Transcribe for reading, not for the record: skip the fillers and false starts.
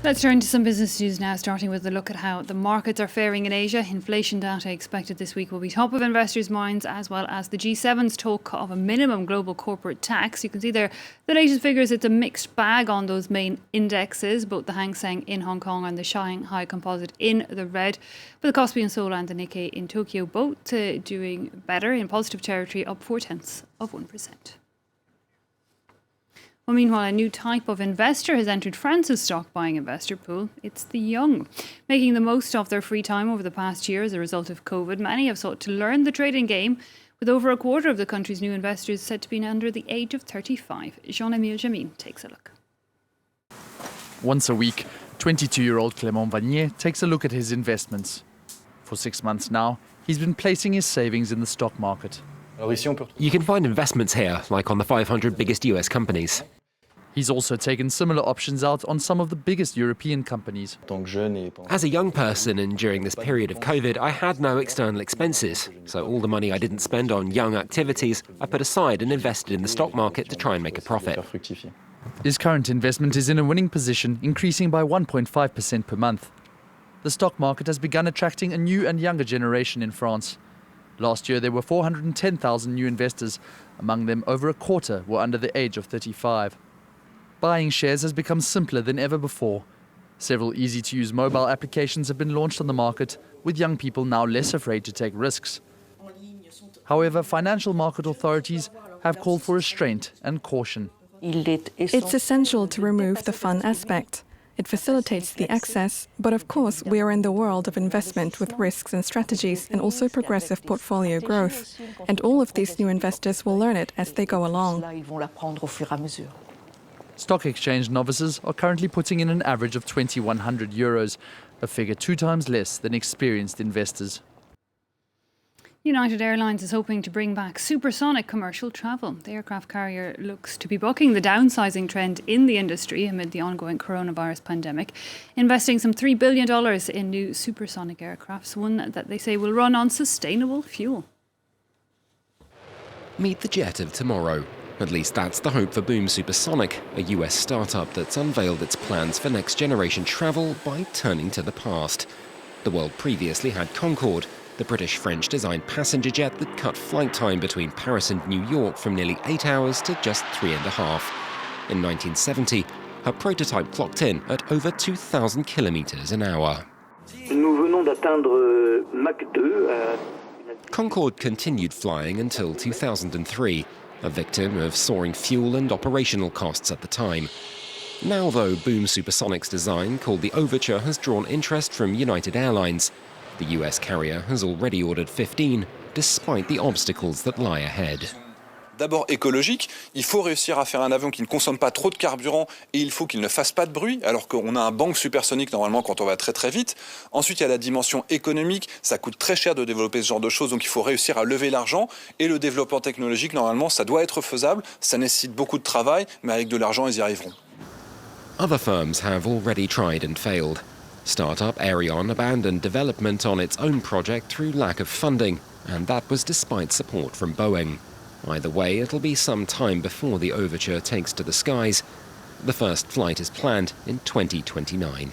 Let's turn to some business news now, starting with a look at how the markets are faring in Asia. Inflation data expected this week will be top of investors' minds, as well as the G7's talk of a minimum global corporate tax. You can see there the latest figures. It's a mixed bag on those main indexes, both the Hang Seng in Hong Kong and the Shanghai Composite in the red. But the Kospi in Seoul and the Nikkei in Tokyo both doing better in positive territory, up 0.4%. Well, meanwhile, a new type of investor has entered France's stock buying investor pool. It's the young. Making the most of their free time over the past year as a result of COVID, many have sought to learn the trading game, with over a quarter of the country's new investors said to be under the age of 35. Jean-Emile Jamin takes a look. Once a week, 22-year-old Clément Vanier takes a look at his investments. For 6 months now, he's been placing his savings in the stock market. You can find investments here, like on the 500 biggest US companies. He's also taken similar options out on some of the biggest European companies. As a young person and during this period of COVID, I had no external expenses. So all the money I didn't spend on young activities, I put aside and invested in the stock market to try and make a profit. His current investment is in a winning position, increasing by 1.5% per month. The stock market has begun attracting a new and younger generation in France. Last year, there were 410,000 new investors. Among them, over a quarter were under the age of 35. Buying shares has become simpler than ever before. Several easy-to-use mobile applications have been launched on the market, with young people now less afraid to take risks. However, financial market authorities have called for restraint and caution. It's essential to remove the fun aspect. It facilitates the access, but of course we are in the world of investment with risks and strategies and also progressive portfolio growth. And all of these new investors will learn it as they go along. Stock exchange novices are currently putting in an average of €2,100, a figure 2 times less than experienced investors. United Airlines is hoping to bring back supersonic commercial travel. The aircraft carrier looks to be bucking the downsizing trend in the industry amid the ongoing coronavirus pandemic, investing some $3 billion in new supersonic aircrafts, one that they say will run on sustainable fuel. Meet the jet of tomorrow. At least that's the hope for Boom Supersonic, a US startup that's unveiled its plans for next-generation travel by turning to the past. The world previously had Concorde, the British-French designed passenger jet that cut flight time between Paris and New York from nearly 8 hours to just 3.5. In 1970, her prototype clocked in at over 2,000 kilometers an hour. Concorde continued flying until 2003, a victim of soaring fuel and operational costs at the time. Now, though, Boom Supersonic's design, called the Overture, has drawn interest from United Airlines. The US carrier has already ordered 15, despite the obstacles that lie ahead. D'abord écologique, il faut réussir à faire un avion qui ne consomme pas trop de carburant et il faut qu'il ne fasse pas de bruit, alors qu'on a un bang supersonique normalement quand on va très très vite. Ensuite, il y a la dimension économique, ça coûte très cher de développer ce genre de choses, donc il faut réussir à lever l'argent. Et le développement technologique, normalement, ça doit être faisable, ça nécessite beaucoup de travail, mais avec de l'argent, ils y arriveront. Other firms have already tried and failed. Startup Aerion abandoned development on its own project through lack of funding, and that was despite support from Boeing. Either way, it'll be some time before the Overture takes to the skies. The first flight is planned in 2029.